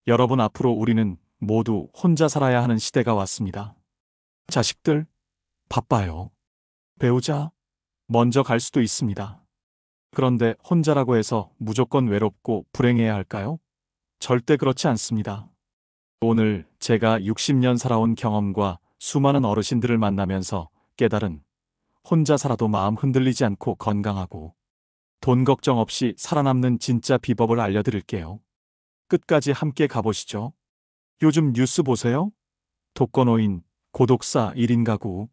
여러분, 앞으로 우리는 모두 혼자 살아야 하는 시대가 왔습니다. 자식들, 바빠요. 배우자, 먼저 갈 수도 있습니다. 그런데 혼자라고 해서 무조건 외롭고 불행해야 할까요? 절대 그렇지 않습니다. 오늘 제가 60년 살아온 경험과 수많은 어르신들을 만나면서 깨달은 혼자 살아도 마음 흔들리지 않고 건강하고 돈 걱정 없이 살아남는 진짜 비법을 알려드릴게요. 끝까지 함께 가보시죠. 요즘 뉴스 보세요. 독거노인, 고독사, 1인 가구.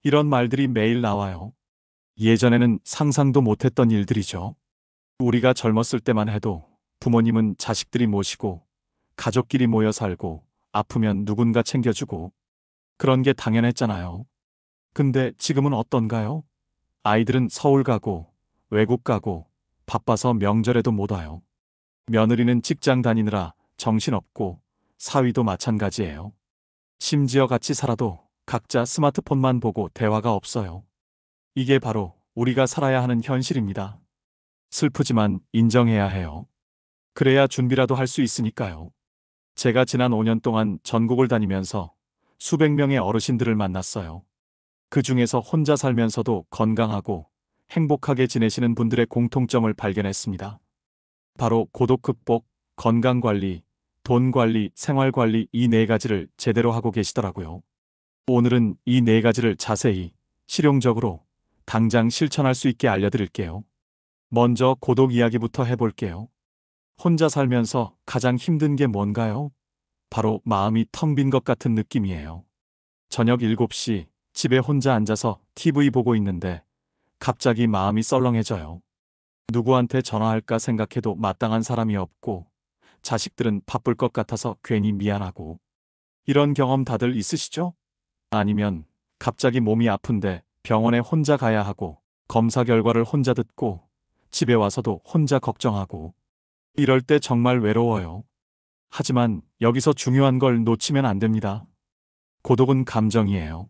이런 말들이 매일 나와요. 예전에는 상상도 못했던 일들이죠. 우리가 젊었을 때만 해도 부모님은 자식들이 모시고 가족끼리 모여 살고 아프면 누군가 챙겨주고 그런 게 당연했잖아요. 근데 지금은 어떤가요? 아이들은 서울 가고 외국 가고 바빠서 명절에도 못 와요. 며느리는 직장 다니느라 정신없고 사위도 마찬가지예요. 심지어 같이 살아도 각자 스마트폰만 보고 대화가 없어요. 이게 바로 우리가 살아야 하는 현실입니다. 슬프지만 인정해야 해요. 그래야 준비라도 할 수 있으니까요. 제가 지난 5년 동안 전국을 다니면서 수백 명의 어르신들을 만났어요. 그 중에서 혼자 살면서도 건강하고 행복하게 지내시는 분들의 공통점을 발견했습니다. 바로 고독 극복, 건강 관리, 돈 관리, 생활 관리 이 네 가지를 제대로 하고 계시더라고요. 오늘은 이 네 가지를 자세히, 실용적으로, 당장 실천할 수 있게 알려드릴게요. 먼저 고독 이야기부터 해볼게요. 혼자 살면서 가장 힘든 게 뭔가요? 바로 마음이 텅 빈 것 같은 느낌이에요. 저녁 7시 집에 혼자 앉아서 TV 보고 있는데 갑자기 마음이 썰렁해져요. 누구한테 전화할까 생각해도 마땅한 사람이 없고 자식들은 바쁠 것 같아서 괜히 미안하고. 이런 경험 다들 있으시죠? 아니면 갑자기 몸이 아픈데 병원에 혼자 가야 하고 검사 결과를 혼자 듣고 집에 와서도 혼자 걱정하고. 이럴 때 정말 외로워요. 하지만 여기서 중요한 걸 놓치면 안 됩니다. 고독은 감정이에요.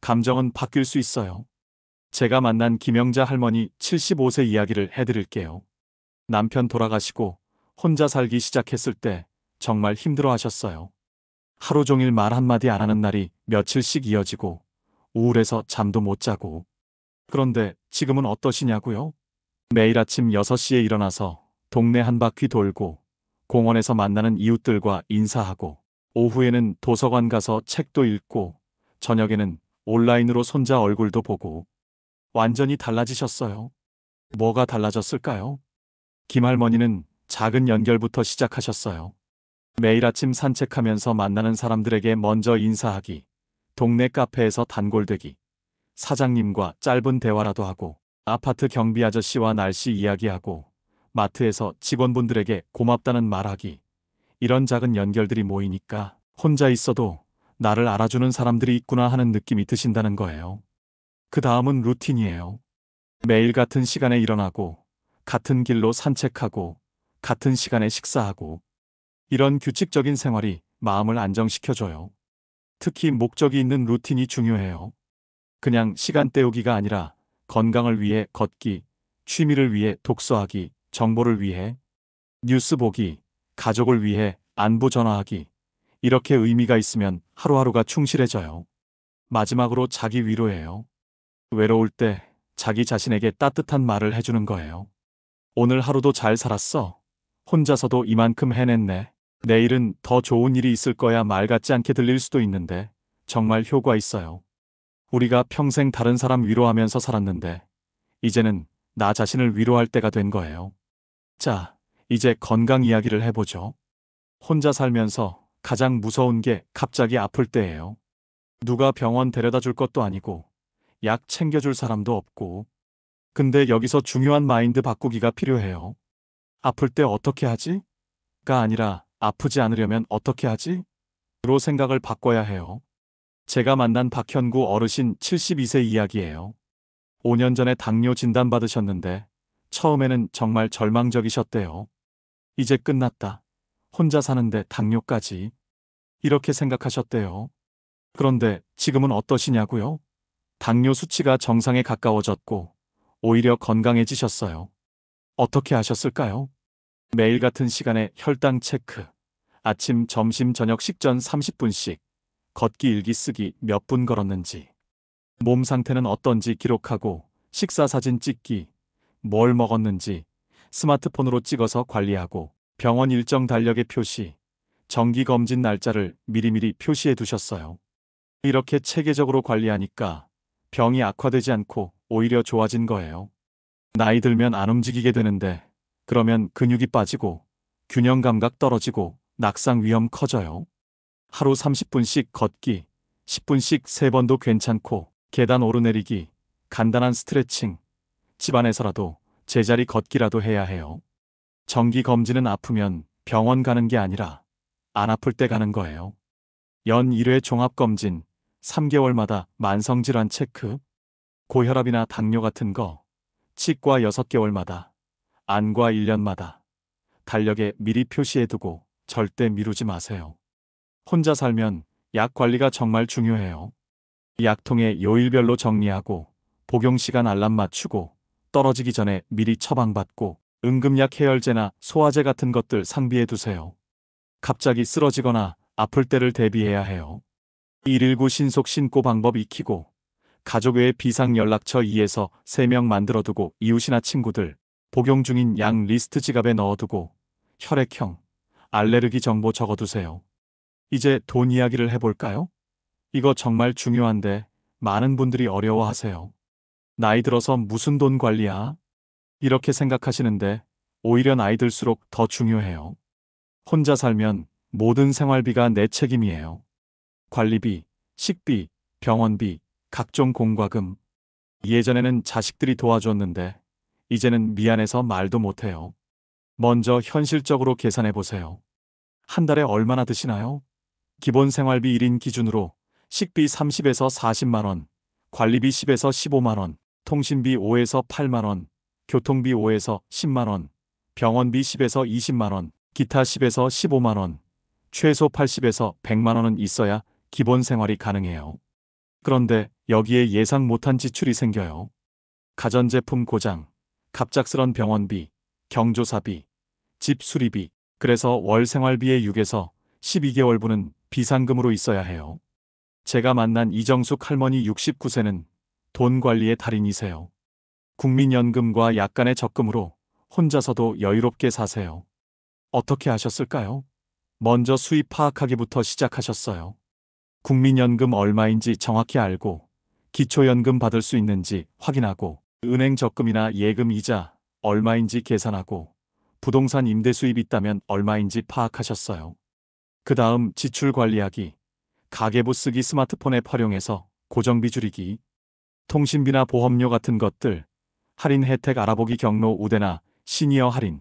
감정은 바뀔 수 있어요. 제가 만난 김영자 할머니 75세 이야기를 해드릴게요. 남편 돌아가시고 혼자 살기 시작했을 때 정말 힘들어 하셨어요. 하루 종일 말 한마디 안 하는 날이 며칠씩 이어지고 우울해서 잠도 못 자고. 그런데 지금은 어떠시냐고요? 매일 아침 6시에 일어나서 동네 한 바퀴 돌고 공원에서 만나는 이웃들과 인사하고 오후에는 도서관 가서 책도 읽고 저녁에는 온라인으로 손자 얼굴도 보고. 완전히 달라지셨어요. 뭐가 달라졌을까요? 김할머니는 작은 연결부터 시작하셨어요. 매일 아침 산책하면서 만나는 사람들에게 먼저 인사하기, 동네 카페에서 단골되기, 사장님과 짧은 대화라도 하고, 아파트 경비 아저씨와 날씨 이야기하고, 마트에서 직원분들에게 고맙다는 말하기. 이런 작은 연결들이 모이니까 혼자 있어도 나를 알아주는 사람들이 있구나 하는 느낌이 드신다는 거예요. 그 다음은 루틴이에요. 매일 같은 시간에 일어나고, 같은 길로 산책하고, 같은 시간에 식사하고. 이런 규칙적인 생활이 마음을 안정시켜줘요. 특히 목적이 있는 루틴이 중요해요. 그냥 시간 때우기가 아니라 건강을 위해 걷기, 취미를 위해 독서하기, 정보를 위해 뉴스 보기, 가족을 위해 안부 전화하기. 이렇게 의미가 있으면 하루하루가 충실해져요. 마지막으로 자기 위로예요. 외로울 때 자기 자신에게 따뜻한 말을 해주는 거예요. 오늘 하루도 잘 살았어. 혼자서도 이만큼 해냈네. 내일은 더 좋은 일이 있을 거야. 말 같지 않게 들릴 수도 있는데 정말 효과 있어요. 우리가 평생 다른 사람 위로하면서 살았는데 이제는 나 자신을 위로할 때가 된 거예요. 자, 이제 건강 이야기를 해보죠. 혼자 살면서 가장 무서운 게 갑자기 아플 때예요. 누가 병원 데려다 줄 것도 아니고 약 챙겨줄 사람도 없고. 근데 여기서 중요한 마인드 바꾸기가 필요해요. 아플 때 어떻게 하지? 가 아니라 아프지 않으려면 어떻게 하지? 로 생각을 바꿔야 해요. 제가 만난 박현구 어르신 72세 이야기예요. 5년 전에 당뇨 진단받으셨는데 처음에는 정말 절망적이셨대요. 이제 끝났다. 혼자 사는데 당뇨까지. 이렇게 생각하셨대요. 그런데 지금은 어떠시냐고요? 당뇨 수치가 정상에 가까워졌고 오히려 건강해지셨어요. 어떻게 하셨을까요? 매일 같은 시간에 혈당 체크, 아침, 점심, 저녁 식전 30분씩, 걷기 일기 쓰기 몇 분 걸었는지, 몸 상태는 어떤지 기록하고, 식사 사진 찍기, 뭘 먹었는지 스마트폰으로 찍어서 관리하고, 병원 일정 달력의 표시, 정기 검진 날짜를 미리미리 표시해 두셨어요. 이렇게 체계적으로 관리하니까 병이 악화되지 않고 오히려 좋아진 거예요. 나이 들면 안 움직이게 되는데, 그러면 근육이 빠지고 균형 감각 떨어지고 낙상 위험 커져요. 하루 30분씩 걷기, 10분씩 3번도 괜찮고, 계단 오르내리기, 간단한 스트레칭, 집안에서라도 제자리 걷기라도 해야 해요. 정기 검진은 아프면 병원 가는 게 아니라 안 아플 때 가는 거예요. 연 1회 종합검진, 3개월마다 만성질환 체크, 고혈압이나 당뇨 같은 거, 치과 6개월마다, 안과 1년마다, 달력에 미리 표시해두고 절대 미루지 마세요. 혼자 살면 약 관리가 정말 중요해요. 약통에 요일별로 정리하고, 복용시간 알람 맞추고, 떨어지기 전에 미리 처방받고, 응급약 해열제나 소화제 같은 것들 상비해두세요. 갑자기 쓰러지거나 아플 때를 대비해야 해요. 119 신속 신고 방법 익히고, 가족 외에 비상연락처 2에서 3명 만들어두고, 이웃이나 친구들 복용 중인 약 리스트 지갑에 넣어두고, 혈액형, 알레르기 정보 적어두세요. 이제 돈 이야기를 해볼까요? 이거 정말 중요한데 많은 분들이 어려워하세요. 나이 들어서 무슨 돈 관리야? 이렇게 생각하시는데 오히려 나이 들수록 더 중요해요. 혼자 살면 모든 생활비가 내 책임이에요. 관리비, 식비, 병원비, 각종 공과금. 예전에는 자식들이 도와줬는데 이제는 미안해서 말도 못해요. 먼저 현실적으로 계산해 보세요. 한 달에 얼마나 드시나요? 기본 생활비 1인 기준으로 식비 30에서 40만 원, 관리비 10에서 15만 원, 통신비 5에서 8만 원, 교통비 5에서 10만 원, 병원비 10에서 20만 원, 기타 10에서 15만 원, 최소 80에서 100만 원은 있어야 기본 생활이 가능해요. 그런데 여기에 예상 못한 지출이 생겨요. 가전제품 고장, 갑작스런 병원비, 경조사비, 집 수리비. 그래서 월 생활비의 6에서 12개월분은 비상금으로 있어야 해요. 제가 만난 이정숙 할머니 69세는 돈 관리의 달인이세요. 국민연금과 약간의 적금으로 혼자서도 여유롭게 사세요. 어떻게 하셨을까요? 먼저 수입 파악하기부터 시작하셨어요. 국민연금 얼마인지 정확히 알고, 기초연금 받을 수 있는지 확인하고, 은행 적금이나 예금 이자 얼마인지 계산하고, 부동산 임대 수입 있다면 얼마인지 파악하셨어요. 그 다음 지출 관리하기, 가계부 쓰기, 스마트폰 앱 활용해서 고정비 줄이기, 통신비나 보험료 같은 것들, 할인 혜택 알아보기, 경로 우대나 시니어 할인,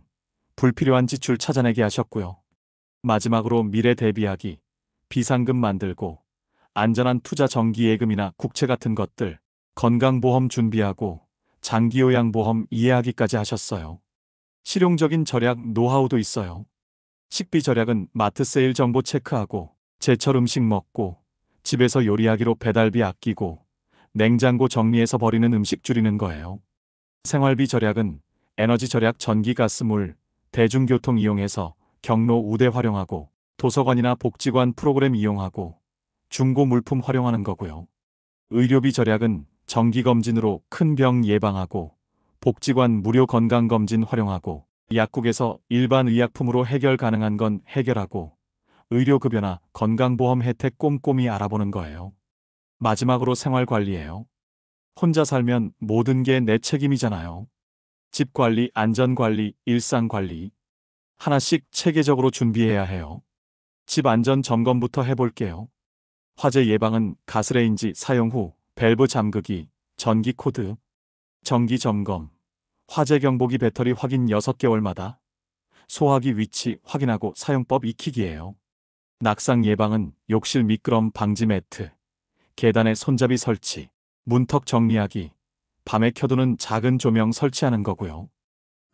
불필요한 지출 찾아내게 하셨고요. 마지막으로 미래 대비하기, 비상금 만들고, 안전한 투자 정기예금이나 국채 같은 것들, 건강보험 준비하고, 장기요양보험 이해하기까지 하셨어요. 실용적인 절약 노하우도 있어요. 식비 절약은 마트 세일 정보 체크하고, 제철 음식 먹고, 집에서 요리하기로 배달비 아끼고, 냉장고 정리해서 버리는 음식 줄이는 거예요. 생활비 절약은 에너지 절약, 전기, 가스, 물, 대중교통 이용해서 경로 우대 활용하고, 도서관이나 복지관 프로그램 이용하고, 중고 물품 활용하는 거고요. 의료비 절약은 정기검진으로 큰 병 예방하고, 복지관 무료 건강검진 활용하고, 약국에서 일반 의약품으로 해결 가능한 건 해결하고, 의료급여나 건강보험 혜택 꼼꼼히 알아보는 거예요. 마지막으로 생활관리예요. 혼자 살면 모든 게 내 책임이잖아요. 집관리, 안전관리, 일상관리. 하나씩 체계적으로 준비해야 해요. 집 안전 점검부터 해볼게요. 화재 예방은 가스레인지 사용 후 밸브 잠그기, 전기 코드, 정기 점검, 화재 경보기 배터리 확인 6개월마다, 소화기 위치 확인하고 사용법 익히기예요. 낙상 예방은 욕실 미끄럼 방지 매트, 계단에 손잡이 설치, 문턱 정리하기, 밤에 켜두는 작은 조명 설치하는 거고요.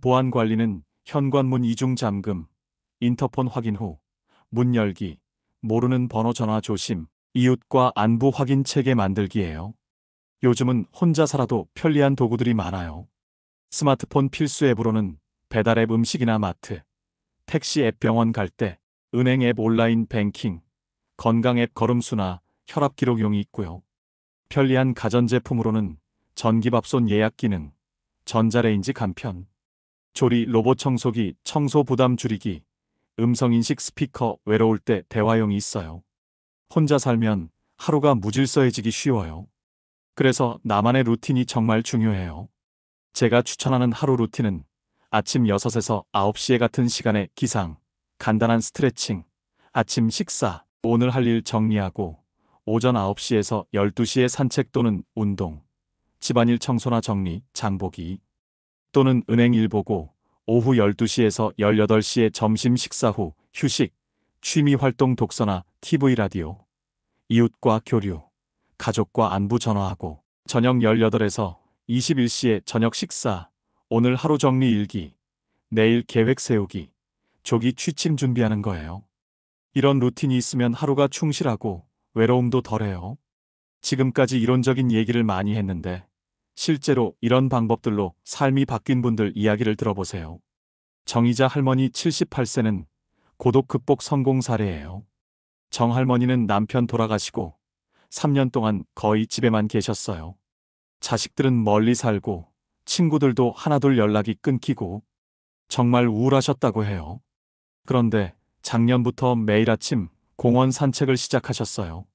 보안 관리는 현관문 이중 잠금, 인터폰 확인 후 문 열기, 모르는 번호 전화 조심, 이웃과 안부 확인 체계 만들기예요. 요즘은 혼자 살아도 편리한 도구들이 많아요. 스마트폰 필수 앱으로는 배달 앱, 음식이나 마트, 택시 앱, 병원 갈 때 은행 앱 온라인 뱅킹, 건강 앱 걸음수나 혈압 기록용이 있고요. 편리한 가전제품으로는 전기밥솥 예약 기능, 전자레인지 간편, 조리 로봇 청소기 청소 부담 줄이기, 음성인식 스피커 외로울 때 대화용이 있어요. 혼자 살면 하루가 무질서해지기 쉬워요. 그래서 나만의 루틴이 정말 중요해요. 제가 추천하는 하루 루틴은 아침 6에서 9시에 같은 시간에 기상, 간단한 스트레칭, 아침 식사, 오늘 할 일 정리하고 오전 9시에서 12시에 산책 또는 운동, 집안일 청소나 정리, 장보기 또는 은행 일 보고 오후 12시에서 18시에 점심 식사 후 휴식, 취미 활동 독서나 TV 라디오, 이웃과 교류, 가족과 안부 전화하고 저녁 18에서 21시에 저녁 식사, 오늘 하루 정리 일기, 내일 계획 세우기, 조기 취침 준비하는 거예요. 이런 루틴이 있으면 하루가 충실하고 외로움도 덜해요. 지금까지 이론적인 얘기를 많이 했는데 실제로 이런 방법들로 삶이 바뀐 분들 이야기를 들어보세요. 정희자 할머니 78세는 고독 극복 성공 사례예요. 정 할머니는 남편 돌아가시고 3년 동안 거의 집에만 계셨어요. 자식들은 멀리 살고 친구들도 하나둘 연락이 끊기고 정말 우울하셨다고 해요. 그런데 작년부터 매일 아침 공원 산책을 시작하셨어요.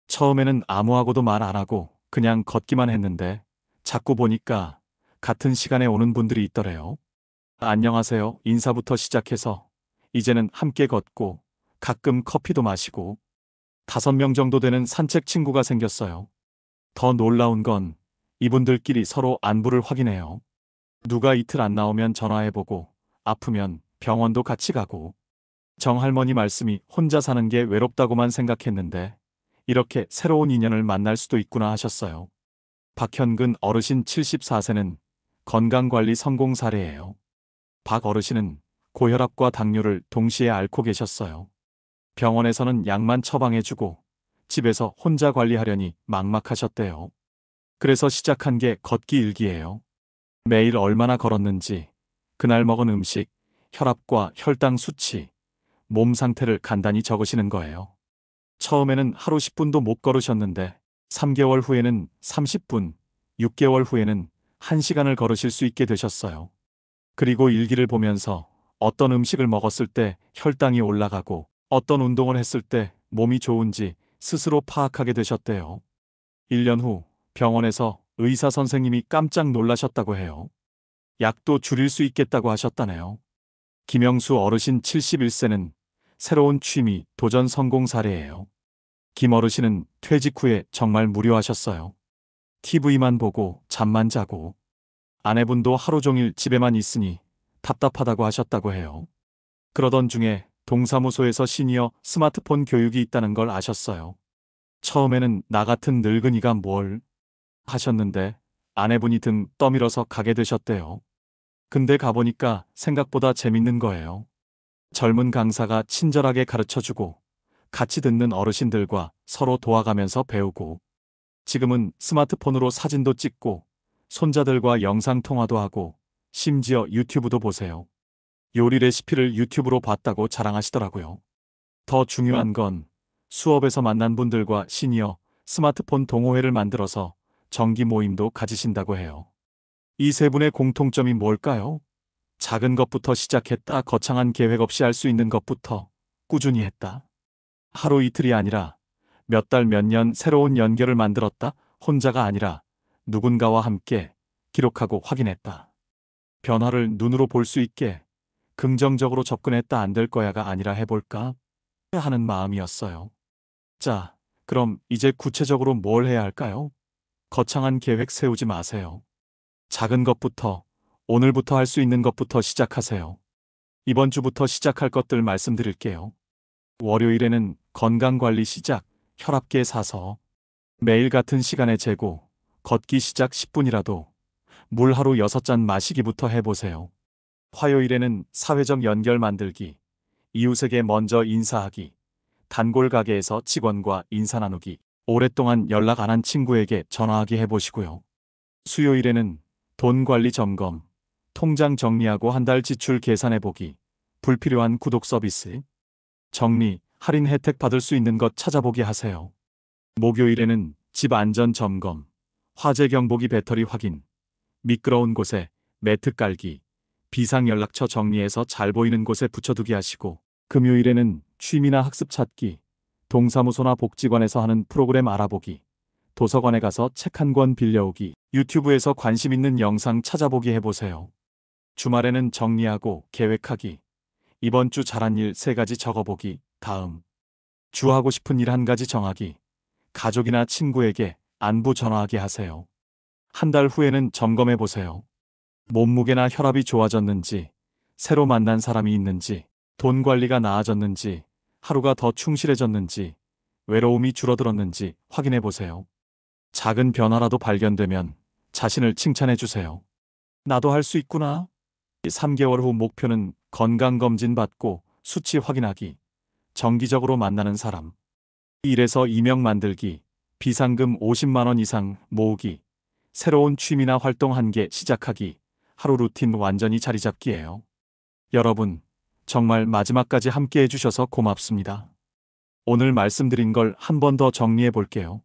처음에는 아무하고도 말 안 하고 그냥 걷기만 했는데 자꾸 보니까 같은 시간에 오는 분들이 있더래요. 안녕하세요 인사부터 시작해서 이제는 함께 걷고 가끔 커피도 마시고 5명 정도 되는 산책 친구가 생겼어요. 더 놀라운 건 이분들끼리 서로 안부를 확인해요. 누가 이틀 안 나오면 전화해보고 아프면 병원도 같이 가고. 정할머니 말씀이 혼자 사는 게 외롭다고만 생각했는데 이렇게 새로운 인연을 만날 수도 있구나 하셨어요. 박현근 어르신 74세는 건강관리 성공 사례예요. 박 어르신은 고혈압과 당뇨를 동시에 앓고 계셨어요. 병원에서는 약만 처방해주고 집에서 혼자 관리하려니 막막하셨대요. 그래서 시작한 게 걷기 일기예요. 매일 얼마나 걸었는지, 그날 먹은 음식, 혈압과 혈당 수치, 몸 상태를 간단히 적으시는 거예요. 처음에는 하루 10분도 못 걸으셨는데 3개월 후에는 30분, 6개월 후에는 1시간을 걸으실 수 있게 되셨어요. 그리고 일기를 보면서 어떤 음식을 먹었을 때 혈당이 올라가고 어떤 운동을 했을 때 몸이 좋은지 스스로 파악하게 되셨대요. 1년 후 병원에서 의사 선생님이 깜짝 놀라셨다고 해요. 약도 줄일 수 있겠다고 하셨다네요. 김영수 어르신 71세는 새로운 취미 도전 성공 사례예요. 김 어르신은 퇴직 후에 정말 무료하셨어요. TV만 보고 잠만 자고 아내분도 하루 종일 집에만 있으니 답답하다고 하셨다고 해요. 그러던 중에 동사무소에서 시니어 스마트폰 교육이 있다는 걸 아셨어요. 처음에는 나 같은 늙은이가 뭘 하셨는데 아내분이 등 떠밀어서 가게 되셨대요. 근데 가보니까 생각보다 재밌는 거예요. 젊은 강사가 친절하게 가르쳐주고 같이 듣는 어르신들과 서로 도와가면서 배우고 지금은 스마트폰으로 사진도 찍고 손자들과 영상통화도 하고 심지어 유튜브도 보세요. 요리 레시피를 유튜브로 봤다고 자랑하시더라고요. 더 중요한 건 수업에서 만난 분들과 시니어 스마트폰 동호회를 만들어서 정기 모임도 가지신다고 해요. 이 세 분의 공통점이 뭘까요? 작은 것부터 시작했다. 거창한 계획 없이 할 수 있는 것부터 꾸준히 했다. 하루 이틀이 아니라 몇 달 몇 년 새로운 연결을 만들었다. 혼자가 아니라 누군가와 함께 기록하고 확인했다. 변화를 눈으로 볼 수 있게 긍정적으로 접근했다. 안 될 거야가 아니라 해볼까 하는 마음이었어요. 자, 그럼 이제 구체적으로 뭘 해야 할까요? 거창한 계획 세우지 마세요. 작은 것부터, 오늘부터 할 수 있는 것부터 시작하세요. 이번 주부터 시작할 것들 말씀드릴게요. 월요일에는 건강관리 시작, 혈압계 사서, 매일 같은 시간에 재고, 걷기 시작 10분이라도, 물 하루 6잔 마시기부터 해보세요. 화요일에는 사회적 연결 만들기, 이웃에게 먼저 인사하기, 단골 가게에서 직원과 인사 나누기, 오랫동안 연락 안 한 친구에게 전화하기 해보시고요. 수요일에는 돈 관리 점검, 통장 정리하고 한 달 지출 계산해보기, 불필요한 구독 서비스, 정리, 할인 혜택 받을 수 있는 것 찾아보기 하세요. 목요일에는 집 안전 점검, 화재 경보기 배터리 확인, 미끄러운 곳에 매트 깔기, 비상 연락처 정리해서 잘 보이는 곳에 붙여두기 하시고, 금요일에는 취미나 학습 찾기, 동사무소나 복지관에서 하는 프로그램 알아보기, 도서관에 가서 책 한 권 빌려오기, 유튜브에서 관심 있는 영상 찾아보기 해보세요. 주말에는 정리하고 계획하기, 이번 주 잘한 일 3가지 적어보기, 다음 주 하고 싶은 일 1가지 정하기, 가족이나 친구에게 안부 전화하기 하세요. 한 달 후에는 점검해 보세요. 몸무게나 혈압이 좋아졌는지, 새로 만난 사람이 있는지, 돈 관리가 나아졌는지, 하루가 더 충실해졌는지, 외로움이 줄어들었는지 확인해 보세요. 작은 변화라도 발견되면 자신을 칭찬해 주세요. 나도 할 수 있구나. 3개월 후 목표는 건강검진 받고 수치 확인하기, 정기적으로 만나는 사람, 1에서 2명 만들기, 비상금 50만 원 이상 모으기, 새로운 취미나 활동 1개 시작하기, 하루 루틴 완전히 자리 잡기예요. 여러분, 정말 마지막까지 함께 해주셔서 고맙습니다. 오늘 말씀드린 걸 한 번 더 정리해 볼게요.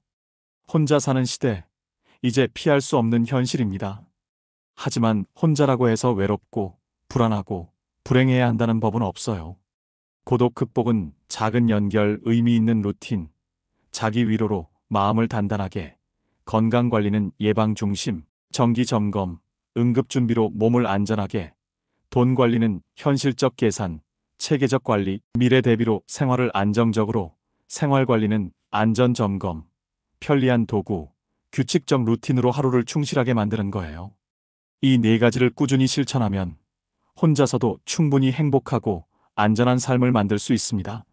혼자 사는 시대, 이제 피할 수 없는 현실입니다. 하지만 혼자라고 해서 외롭고 불안하고 불행해야 한다는 법은 없어요. 고독 극복은 작은 연결, 의미 있는 루틴, 자기 위로로 마음을 단단하게, 건강 관리는 예방 중심, 정기 점검, 응급 준비로 몸을 안전하게, 돈 관리는 현실적 계산, 체계적 관리, 미래 대비로 생활을 안정적으로, 생활 관리는 안전 점검, 편리한 도구, 규칙적 루틴으로 하루를 충실하게 만드는 거예요. 이 4가지를 꾸준히 실천하면 혼자서도 충분히 행복하고 안전한 삶을 만들 수 있습니다.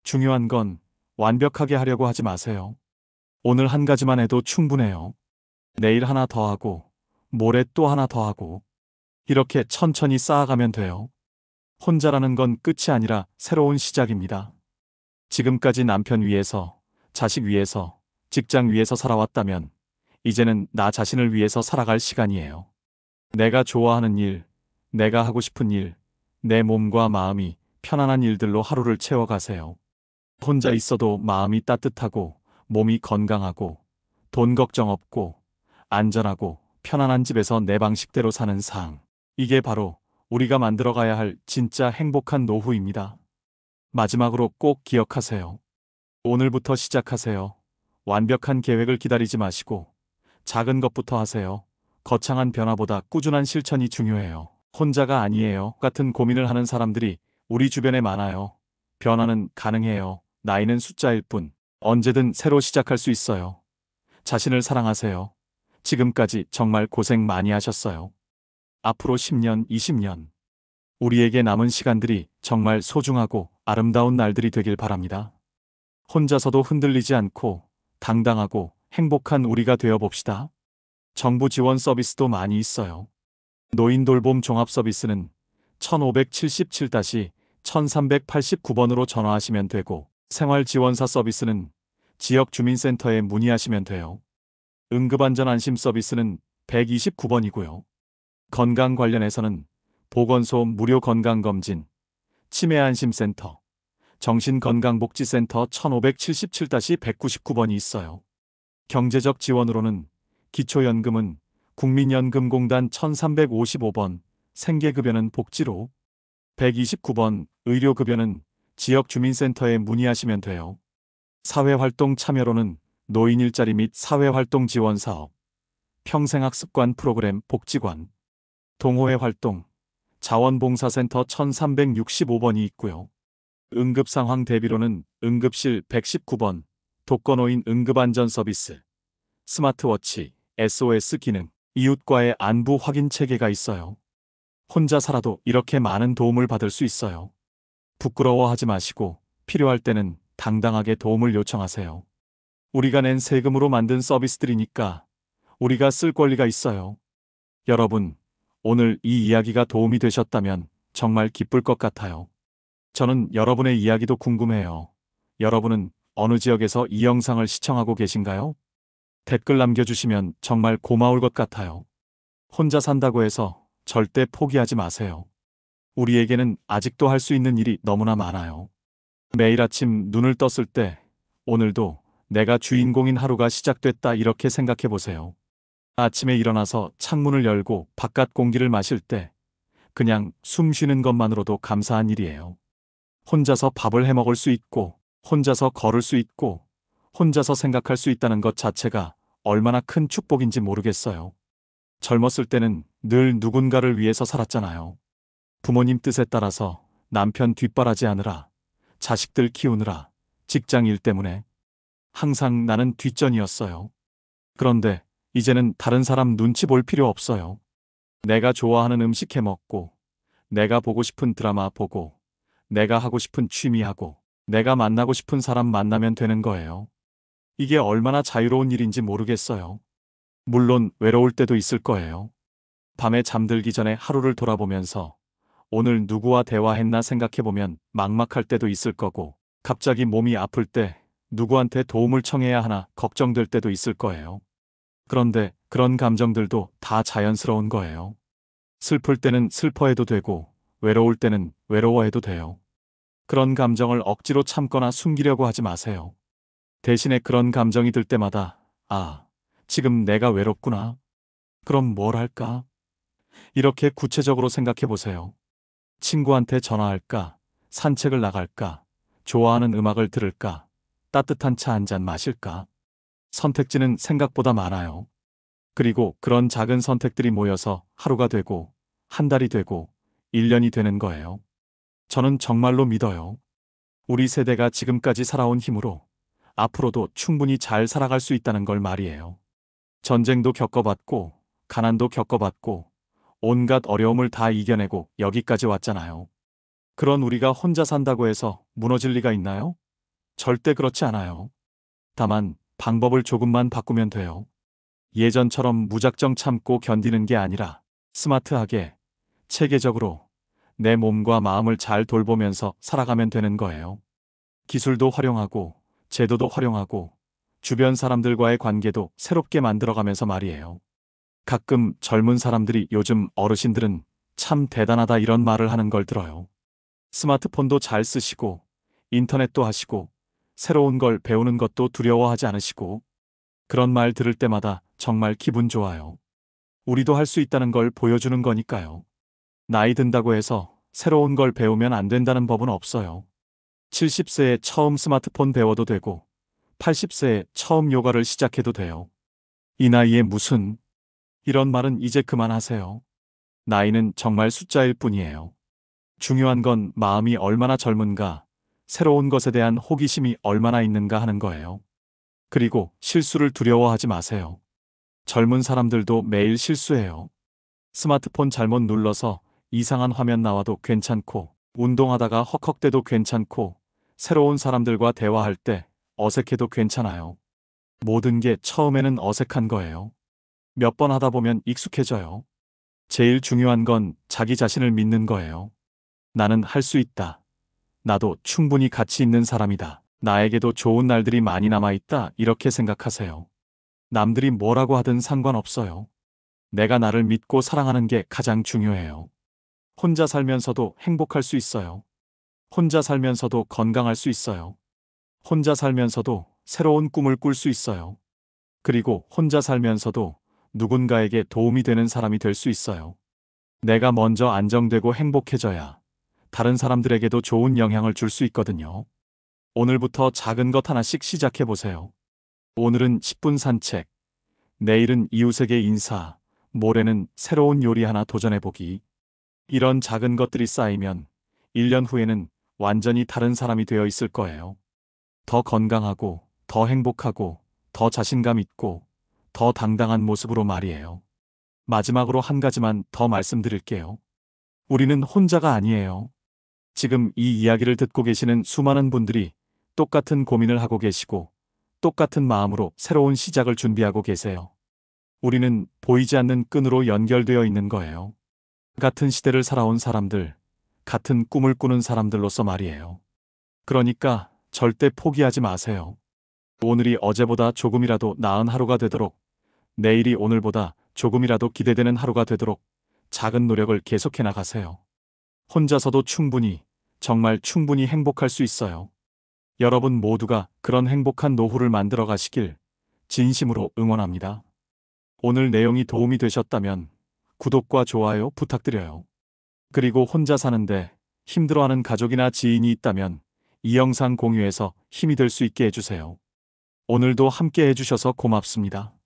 중요한 건 완벽하게 하려고 하지 마세요. 오늘 1가지만 해도 충분해요. 내일 하나 더 하고, 모레 또 하나 더 하고, 이렇게 천천히 쌓아가면 돼요. 혼자라는 건 끝이 아니라 새로운 시작입니다. 지금까지 남편 위해서, 자식 위해서, 직장 위해서 살아왔다면, 이제는 나 자신을 위해서 살아갈 시간이에요. 내가 좋아하는 일, 내가 하고 싶은 일, 내 몸과 마음이 편안한 일들로 하루를 채워가세요. 혼자 있어도 마음이 따뜻하고 몸이 건강하고 돈 걱정 없고 안전하고 편안한 집에서 내 방식대로 사는 삶. 이게 바로 우리가 만들어가야 할 진짜 행복한 노후입니다. 마지막으로 꼭 기억하세요. 오늘부터 시작하세요. 완벽한 계획을 기다리지 마시고 작은 것부터 하세요. 거창한 변화보다 꾸준한 실천이 중요해요. 혼자가 아니에요. 같은 고민을 하는 사람들이 우리 주변에 많아요. 변화는 가능해요. 나이는 숫자일 뿐. 언제든 새로 시작할 수 있어요. 자신을 사랑하세요. 지금까지 정말 고생 많이 하셨어요. 앞으로 10년, 20년. 우리에게 남은 시간들이 정말 소중하고 아름다운 날들이 되길 바랍니다. 혼자서도 흔들리지 않고 당당하고 행복한 우리가 되어 봅시다. 정부 지원 서비스도 많이 있어요. 노인 돌봄 종합 서비스는 1577-1389번으로 전화하시면 되고, 생활지원사 서비스는 지역주민센터에 문의하시면 돼요. 응급안전안심 서비스는 129번이고요. 건강 관련해서는 보건소 무료 건강검진, 치매안심센터, 정신건강복지센터 1577-199번이 있어요. 경제적 지원으로는 기초연금은 국민연금공단 1355번, 생계급여는 복지로 129번, 의료급여는 지역주민센터에 문의하시면 돼요. 사회활동 참여로는 노인 일자리 및 사회활동 지원사업, 평생학습관 프로그램 복지관, 동호회 활동, 자원봉사센터 1365번이 있고요. 응급상황 대비로는 응급실 119번, 독거노인 응급안전서비스, 스마트워치, SOS 기능, 이웃과의 안부 확인 체계가 있어요. 혼자 살아도 이렇게 많은 도움을 받을 수 있어요. 부끄러워하지 마시고 필요할 때는 당당하게 도움을 요청하세요. 우리가 낸 세금으로 만든 서비스들이니까 우리가 쓸 권리가 있어요. 여러분, 오늘 이 이야기가 도움이 되셨다면 정말 기쁠 것 같아요. 저는 여러분의 이야기도 궁금해요. 여러분은 어느 지역에서 이 영상을 시청하고 계신가요? 댓글 남겨주시면 정말 고마울 것 같아요. 혼자 산다고 해서 절대 포기하지 마세요. 우리에게는 아직도 할 수 있는 일이 너무나 많아요. 매일 아침 눈을 떴을 때 오늘도 내가 주인공인 하루가 시작됐다 이렇게 생각해 보세요. 아침에 일어나서 창문을 열고 바깥 공기를 마실 때 그냥 숨 쉬는 것만으로도 감사한 일이에요. 혼자서 밥을 해 먹을 수 있고, 혼자서 걸을 수 있고, 혼자서 생각할 수 있다는 것 자체가 얼마나 큰 축복인지 모르겠어요. 젊었을 때는 늘 누군가를 위해서 살았잖아요. 부모님 뜻에 따라서 남편 뒷바라지하느라, 자식들 키우느라, 직장 일 때문에 항상 나는 뒷전이었어요. 그런데 이제는 다른 사람 눈치 볼 필요 없어요. 내가 좋아하는 음식 해 먹고, 내가 보고 싶은 드라마 보고, 내가 하고 싶은 취미 하고, 내가 만나고 싶은 사람 만나면 되는 거예요. 이게 얼마나 자유로운 일인지 모르겠어요. 물론 외로울 때도 있을 거예요. 밤에 잠들기 전에 하루를 돌아보면서 오늘 누구와 대화했나 생각해보면 막막할 때도 있을 거고, 갑자기 몸이 아플 때 누구한테 도움을 청해야 하나 걱정될 때도 있을 거예요. 그런데 그런 감정들도 다 자연스러운 거예요. 슬플 때는 슬퍼해도 되고, 외로울 때는 외로워해도 돼요. 그런 감정을 억지로 참거나 숨기려고 하지 마세요. 대신에 그런 감정이 들 때마다, 아, 지금 내가 외롭구나. 그럼 뭘 할까? 이렇게 구체적으로 생각해 보세요. 친구한테 전화할까? 산책을 나갈까? 좋아하는 음악을 들을까? 따뜻한 차 한 잔 마실까? 선택지는 생각보다 많아요. 그리고 그런 작은 선택들이 모여서 하루가 되고, 한 달이 되고, 1년이 되는 거예요. 저는 정말로 믿어요. 우리 세대가 지금까지 살아온 힘으로 앞으로도 충분히 잘 살아갈 수 있다는 걸 말이에요. 전쟁도 겪어봤고, 가난도 겪어봤고, 온갖 어려움을 다 이겨내고 여기까지 왔잖아요. 그런 우리가 혼자 산다고 해서 무너질 리가 있나요? 절대 그렇지 않아요. 다만 방법을 조금만 바꾸면 돼요. 예전처럼 무작정 참고 견디는 게 아니라 스마트하게, 체계적으로 내 몸과 마음을 잘 돌보면서 살아가면 되는 거예요. 기술도 활용하고, 제도도 활용하고, 주변 사람들과의 관계도 새롭게 만들어가면서 말이에요. 가끔 젊은 사람들이 요즘 어르신들은 참 대단하다 이런 말을 하는 걸 들어요. 스마트폰도 잘 쓰시고, 인터넷도 하시고, 새로운 걸 배우는 것도 두려워하지 않으시고, 그런 말 들을 때마다 정말 기분 좋아요. 우리도 할 수 있다는 걸 보여주는 거니까요. 나이 든다고 해서 새로운 걸 배우면 안 된다는 법은 없어요. 70세에 처음 스마트폰 배워도 되고, 80세에 처음 요가를 시작해도 돼요. 이 나이에 무슨, 이런 말은 이제 그만하세요. 나이는 정말 숫자일 뿐이에요. 중요한 건 마음이 얼마나 젊은가, 새로운 것에 대한 호기심이 얼마나 있는가 하는 거예요. 그리고 실수를 두려워하지 마세요. 젊은 사람들도 매일 실수해요. 스마트폰 잘못 눌러서 이상한 화면 나와도 괜찮고, 운동하다가 헉헉대도 괜찮고, 새로운 사람들과 대화할 때 어색해도 괜찮아요. 모든 게 처음에는 어색한 거예요. 몇 번 하다 보면 익숙해져요. 제일 중요한 건 자기 자신을 믿는 거예요. 나는 할 수 있다. 나도 충분히 가치 있는 사람이다. 나에게도 좋은 날들이 많이 남아있다. 이렇게 생각하세요. 남들이 뭐라고 하든 상관없어요. 내가 나를 믿고 사랑하는 게 가장 중요해요. 혼자 살면서도 행복할 수 있어요. 혼자 살면서도 건강할 수 있어요. 혼자 살면서도 새로운 꿈을 꿀 수 있어요. 그리고 혼자 살면서도 누군가에게 도움이 되는 사람이 될 수 있어요. 내가 먼저 안정되고 행복해져야 다른 사람들에게도 좋은 영향을 줄 수 있거든요. 오늘부터 작은 것 하나씩 시작해 보세요. 오늘은 10분 산책, 내일은 이웃에게 인사, 모레는 새로운 요리 하나 도전해 보기. 이런 작은 것들이 쌓이면 1년 후에는 완전히 다른 사람이 되어 있을 거예요. 더 건강하고, 더 행복하고, 더 자신감 있고, 더 당당한 모습으로 말이에요. 마지막으로 한 가지만 더 말씀드릴게요. 우리는 혼자가 아니에요. 지금 이 이야기를 듣고 계시는 수많은 분들이 똑같은 고민을 하고 계시고, 똑같은 마음으로 새로운 시작을 준비하고 계세요. 우리는 보이지 않는 끈으로 연결되어 있는 거예요. 같은 시대를 살아온 사람들, 같은 꿈을 꾸는 사람들로서 말이에요. 그러니까 절대 포기하지 마세요. 오늘이 어제보다 조금이라도 나은 하루가 되도록, 내일이 오늘보다 조금이라도 기대되는 하루가 되도록 작은 노력을 계속해 나가세요. 혼자서도 충분히, 정말 충분히 행복할 수 있어요. 여러분 모두가 그런 행복한 노후를 만들어 가시길 진심으로 응원합니다. 오늘 내용이 도움이 되셨다면 구독과 좋아요 부탁드려요. 그리고 혼자 사는데 힘들어하는 가족이나 지인이 있다면 이 영상 공유해서 힘이 될 수 있게 해주세요. 오늘도 함께 해주셔서 고맙습니다.